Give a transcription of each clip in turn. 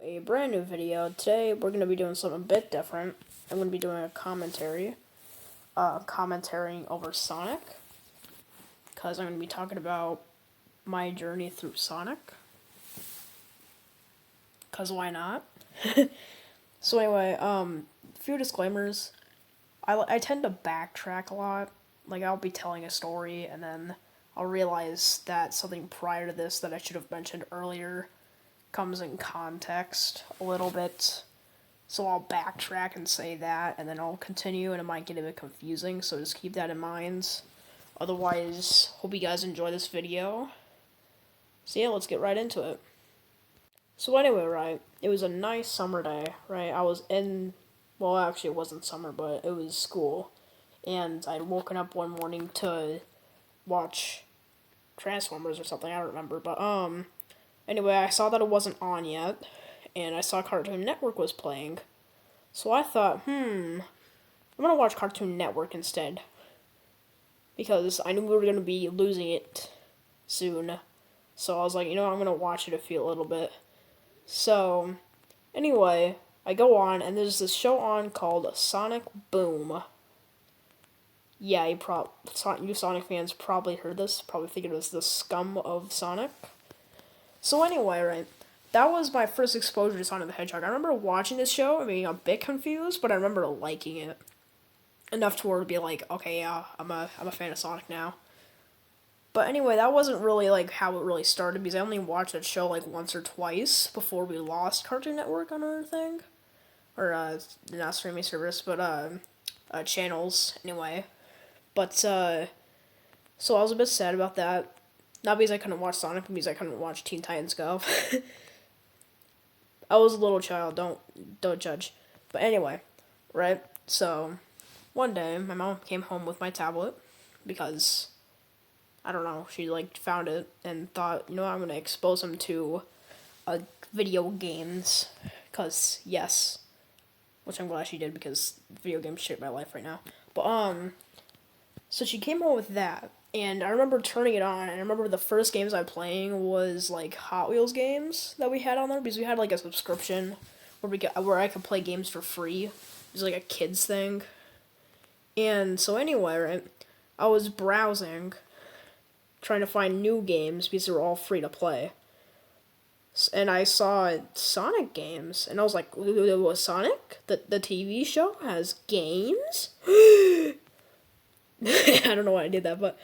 A brand new video. Today we're going to be doing something a bit different. I'm going to be doing a commentarying over Sonic, because I'm going to be talking about my journey through Sonic, because why not? So anyway, a few disclaimers. I tend to backtrack a lot. Like, I'll be telling a story, and then I'll realize that something prior to this that I should have mentioned earlier comes in context a little bit. So I'll backtrack and say that, and then I'll continue, and it might get a bit confusing, so just keep that in mind. Otherwise, hope you guys enjoy this video. So yeah, let's get right into it. So anyway, right, it was a nice summer day, right? I was in, well, actually it wasn't summer, but it was school. And I'd woken up one morning to watch Transformers or something, I don't remember, but anyway, I saw that it wasn't on yet, and I saw Cartoon Network was playing. So I thought, I'm gonna watch Cartoon Network instead. Because I knew we were gonna be losing it soon. So I was like, I'm gonna watch it a little bit. So, anyway, I go on, and there's this show on called Sonic Boom. Yeah, you Sonic fans probably heard this, probably think it was the scum of Sonic. So anyway, right, that was my first exposure to Sonic the Hedgehog. I remember watching this show and being a bit confused, but I remember liking it enough to where to be like, okay, yeah, I'm a fan of Sonic now. But anyway, that wasn't really like how it really started, because I only watched that show like once or twice before we lost Cartoon Network on our thing, or not streaming service, but channels anyway. But so I was a bit sad about that. Not because I couldn't watch Sonic, but because I couldn't watch Teen Titans Go. I was a little child, don't judge. But anyway, right? So one day my mom came home with my tablet because I don't know, she like found it and thought, I'm gonna expose him to video games, cause yes, which I'm glad she did, because video games shape my life right now. But so she came home with that, and I remember turning it on, and I remember the first games I playing was like Hot Wheels games that we had on there, because we had like a subscription where I could play games for free. It was like a kids thing. And so anyway, right, I was browsing, trying to find new games because they were all free to play. And I saw Sonic games, and I was like, was Sonic? The TV show has games? I don't know why I did that, but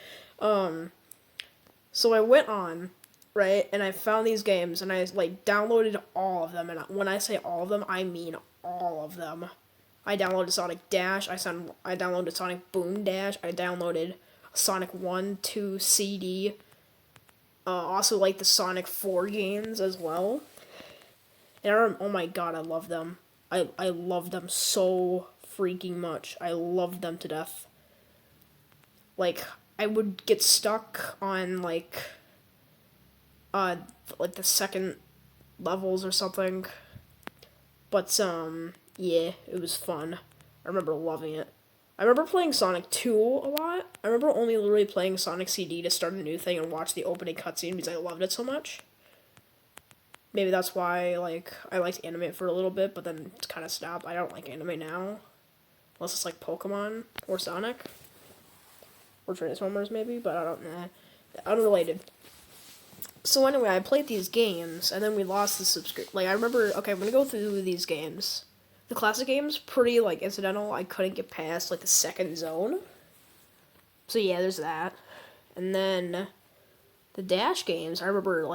so I went on, right, and I found these games, and I like downloaded all of them, and when I say all of them, I mean all of them. I downloaded Sonic Dash, I downloaded Sonic Boom Dash, I downloaded Sonic 1, 2 CD, also like the Sonic 4 games as well. And oh my god, I love them. I love them so freaking much. I loved them to death. Like, I would get stuck on like the second levels or something. But yeah, it was fun. I remember loving it. I remember playing Sonic 2 a lot. I remember only literally playing Sonic CD to start a new thing and watch the opening cutscene because I loved it so much. Maybe that's why I liked animate for a little bit, but then it's kind of stopped. I don't like anime now. Unless it's like Pokemon or Sonic. Or Transformers maybe, but I don't know. Unrelated. So anyway, I played these games, and then we lost the subscription. Like, I remember, okay, I'm gonna go through these games. The classic games, pretty, like, incidental. I couldn't get past, like, the second zone. So yeah, there's that. And then the Dash games, I remember,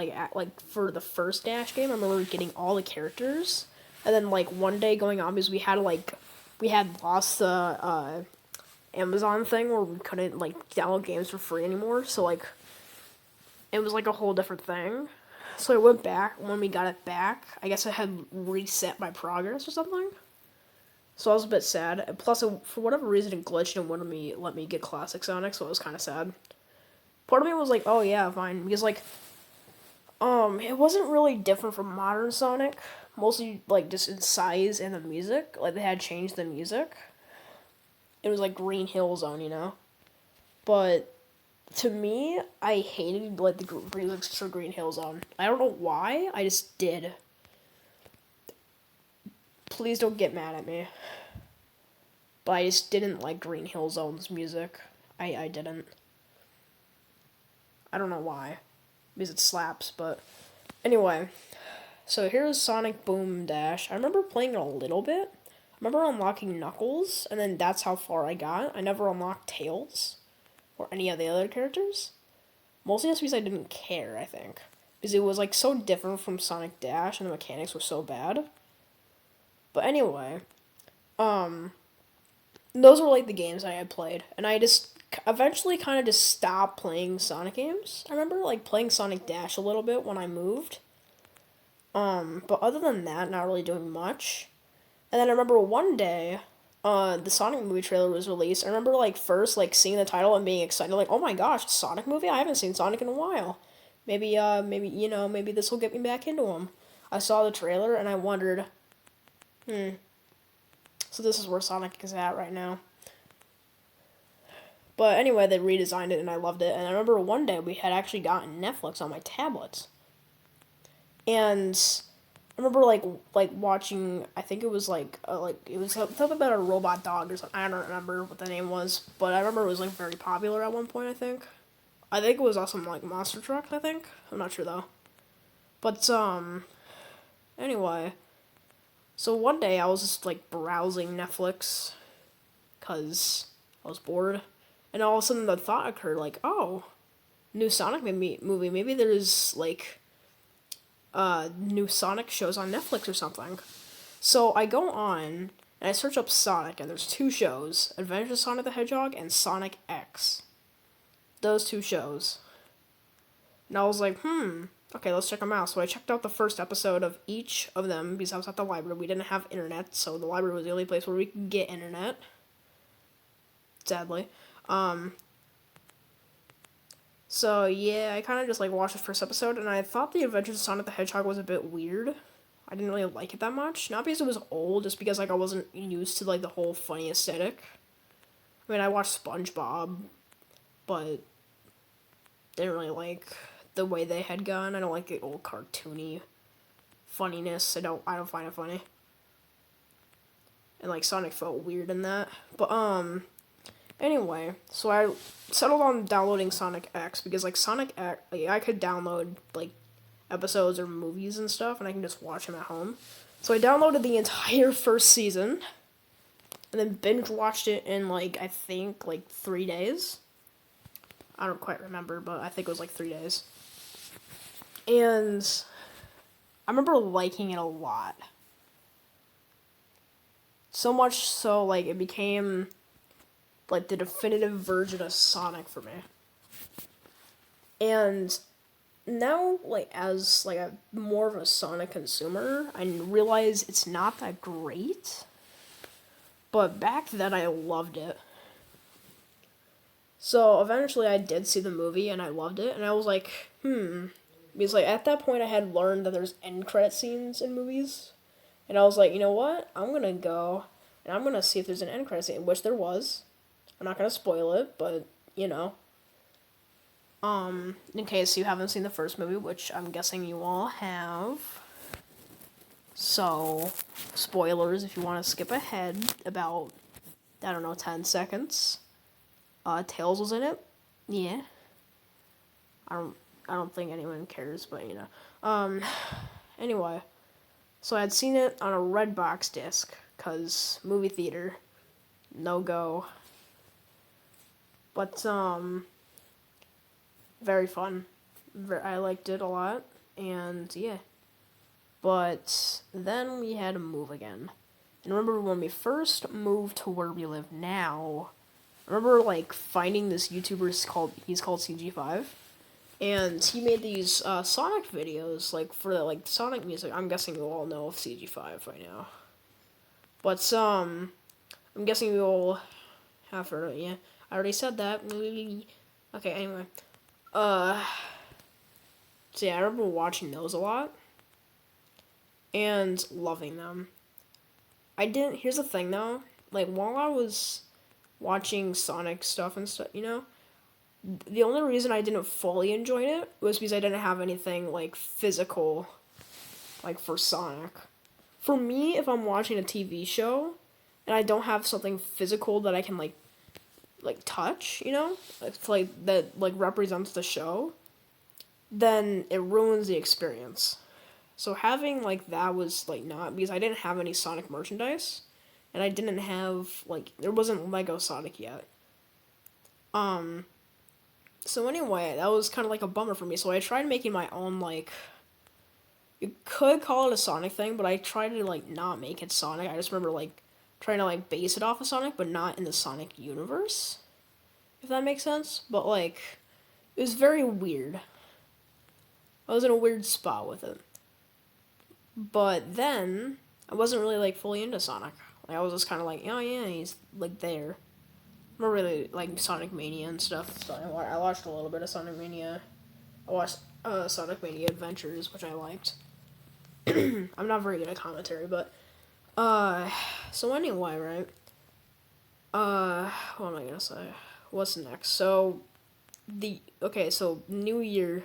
for the first Dash game, I remember getting all the characters. And then, like, one day going on, because we had lost the, Amazon thing where we couldn't, like, download games for free anymore. So, like, it was, like, a whole different thing. So I went back. When we got it back, I guess I had reset my progress or something. So I was a bit sad. Plus, for whatever reason, it glitched and wouldn't let me get Classic Sonic, so it was kind of sad. Part of me was like, oh yeah, fine. Because, like, it wasn't really different from modern Sonic. Mostly, like, just in size and the music. Like, they had changed the music. It was like Green Hill Zone, But to me, I hated like the music for Green Hill Zone. I don't know why, I just did. please don't get mad at me. But I just didn't like Green Hill Zone's music. I didn't. I don't know why. Because it slaps, but... Anyway, so here's Sonic Boom Dash. I remember playing it a little bit. I remember unlocking Knuckles, and then that's how far I got. I never unlocked Tails, or any of the other characters. Mostly just because I didn't care, I think. Because it was, like, so different from Sonic Dash, and the mechanics were so bad. But anyway, those were, like, the games I had played. And I just eventually kind of just stopped playing Sonic games. I remember, like, playing Sonic Dash a little bit when I moved. But other than that, not really doing much. And then I remember one day, the Sonic movie trailer was released. I remember, like, first, like, seeing the title and being excited, like, oh my gosh, Sonic movie? I haven't seen Sonic in a while. Maybe, maybe this will get me back into him. I saw the trailer and I wondered, so this is where Sonic is at right now. But anyway, they redesigned it and I loved it. And I remember one day we had actually gotten Netflix on my tablets. And I remember like watching. I think it was it was something about a robot dog or something. I don't remember what the name was, but I remember it was like very popular at one point. I think it was also like Monster Truck. I think I'm not sure though. But anyway, so one day I was just like browsing Netflix, cause I was bored, and all of a sudden the thought occurred like, oh, new Sonic movie. Maybe there's like new Sonic shows on Netflix or something. So I go on and I search up Sonic, and there's two shows: Adventures of Sonic the Hedgehog and Sonic X. Those two shows. And I was like, okay, let's check them out. So I checked out the first episode of each of them because I was at the library. We didn't have internet, so the library was the only place where we could get internet. Sadly. So yeah, I kind of just like watched the first episode, and I thought the Adventures of Sonic the Hedgehog was a bit weird. I didn't really like it that much. Not because it was old, just because like I wasn't used to like the whole funny aesthetic. I mean, I watched SpongeBob, but didn't really like the way they had gone. I don't like the old cartoony funniness. I don't find it funny. And like Sonic felt weird in that. But anyway, so I settled on downloading Sonic X because like Sonic X, like, I could download like episodes or movies and stuff, and I can just watch them at home. So I downloaded the entire first season, and then binge watched it in like I think like 3 days. I don't quite remember, but I think it was like 3 days. And I remember liking it a lot. So much so, like, it became like the definitive version of Sonic for me. And now, like, as like a more of a Sonic consumer, I realize it's not that great. But back then I loved it. So eventually I did see the movie and I loved it, and I was like, because like at that point I had learned that there's end credit scenes in movies. And I was like, you know what? I'm gonna go and I'm gonna see if there's an end credit scene, which there was. I'm not gonna spoil it, but you know. In case you haven't seen the first movie, which I'm guessing you all have. So, spoilers if you want to skip ahead about, I don't know, 10 seconds. Tails was in it. Yeah. I don't think anyone cares, but you know. Anyway. So I had seen it on a Redbox disc, cause movie theater, no go. But very fun. I liked it a lot, and yeah. But then we had to move again. And remember when we first moved to where we live now, I remember like finding this YouTuber he's called CG5. And he made these Sonic videos, like, for, like, Sonic music. I'm guessing you all know of CG5 right now. But, I'm guessing you all have heard of it, yeah. I already said that. Okay, anyway. So, yeah, I remember watching those a lot. And loving them. Here's the thing, though. Like, while I was watching Sonic stuff and stuff, you know, the only reason I didn't fully enjoy it was because I didn't have anything, like, physical, like, for Sonic. for me, if I'm watching a TV show and I don't have something physical that I can like touch, it's like that like represents the show, then it ruins the experience. So having like that was like not because I didn't have any Sonic merchandise, and I didn't have like there wasn't Lego Sonic yet. Um. So anyway, that was kind of like a bummer for me. So I tried making my own like you could call it a Sonic thing, but I tried to like not make it Sonic. I just remember like trying to like base it off of Sonic, but not in the Sonic universe. If that makes sense. But like it was very weird. I was in a weird spot with it. But then I wasn't really like fully into Sonic. Like I was just kind of like, oh yeah, he's like there. I'm not really like Sonic Mania and stuff. So I watched a little bit of Sonic Mania. I watched Sonic Mania Adventures, which I liked. I'm not very good at commentary, but so anyway, right? What am I gonna say? What's next? So so New Year.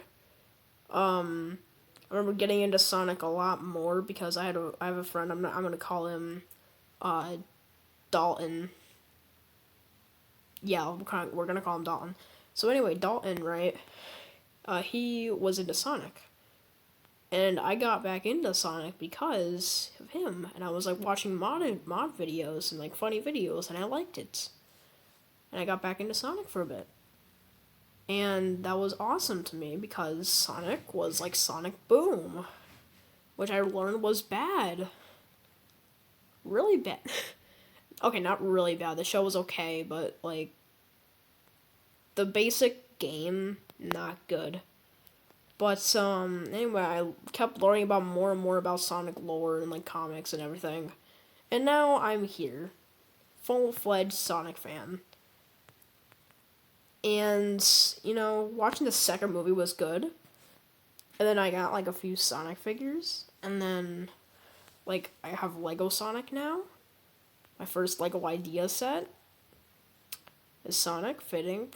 I remember getting into Sonic a lot more because I have a friend. I'm gonna call him, Dalton. Yeah, we're gonna call him Dalton. So anyway, Dalton, right? He was into Sonic, and I got back into Sonic because of him. And I was like watching mod videos and like funny videos, and I liked it. And I got back into Sonic for a bit. And that was awesome to me because Sonic was like Sonic Boom, which I learned was bad. Really bad. Okay, not really bad. The show was okay, but like the basic game, not good. But anyway, I kept learning about more and more about Sonic lore and like comics and everything. And now I'm here, full-fledged Sonic fan. And, watching the second movie was good. And then I got, like, a few Sonic figures. And then, like, I have Lego Sonic now. My first Lego idea set is Sonic. Pretty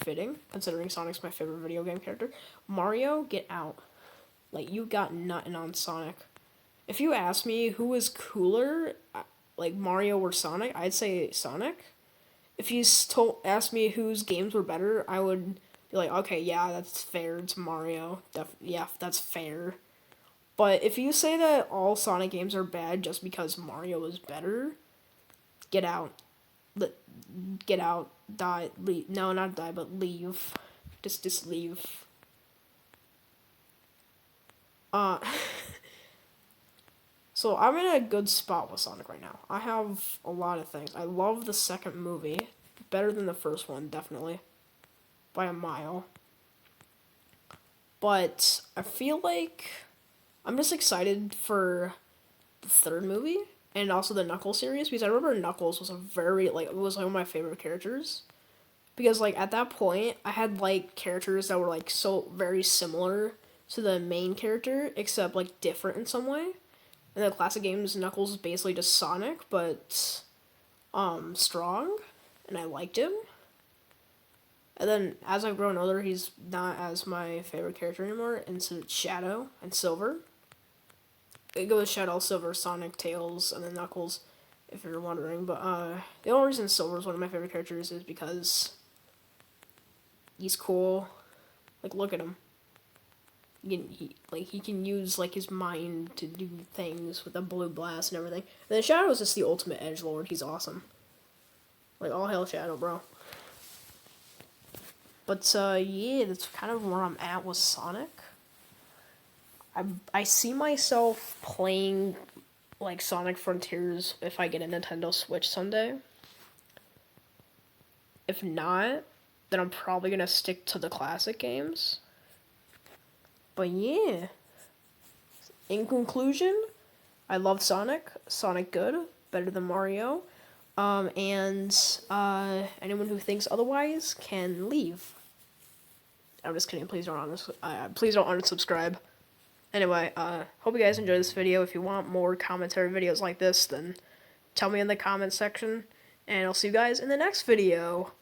fitting, considering Sonic's my favorite video game character. Mario, get out. Like, you got nothing on Sonic. If you ask me who is cooler, like, Mario or Sonic, I'd say Sonic. If you asked me whose games were better, I would be like, okay, yeah, that's fair. It's Mario. Yeah, that's fair. But if you say that all Sonic games are bad just because Mario is better, get out. Get out. Die. Leave. No, not die, but leave. Just leave. So I'm in a good spot with Sonic right now. I have a lot of things. I love the second movie. Better than the first one, definitely. By a mile. But I feel like I'm just excited for the third movie and also the Knuckles series because I remember Knuckles was was one of my favorite characters. Because like at that point I had like characters that were like so very similar to the main character except like different in some way. In the classic games, Knuckles is basically just Sonic, but strong, and I liked him. And then as I've grown older, he's not as my favorite character anymore, and so it's Shadow and Silver. It goes Shadow, Silver, Sonic, Tails, and then Knuckles, if you're wondering. But the only reason Silver is one of my favorite characters is because he's cool. Like, look at him. He can use like his mind to do things with a blue blast and everything. And then Shadow is just the ultimate edgelord. He's awesome. Like all hail Shadow, bro. But yeah, that's kind of where I'm at with Sonic. I see myself playing like Sonic Frontiers if I get a Nintendo Switch someday. If not, then I'm probably gonna stick to the classic games. But yeah, in conclusion, I love Sonic. Sonic good, better than Mario. And anyone who thinks otherwise can leave. I'm just kidding. Please don't unsubscribe. Anyway, hope you guys enjoyed this video. If you want more commentary videos like this, then tell me in the comments section. And I'll see you guys in the next video.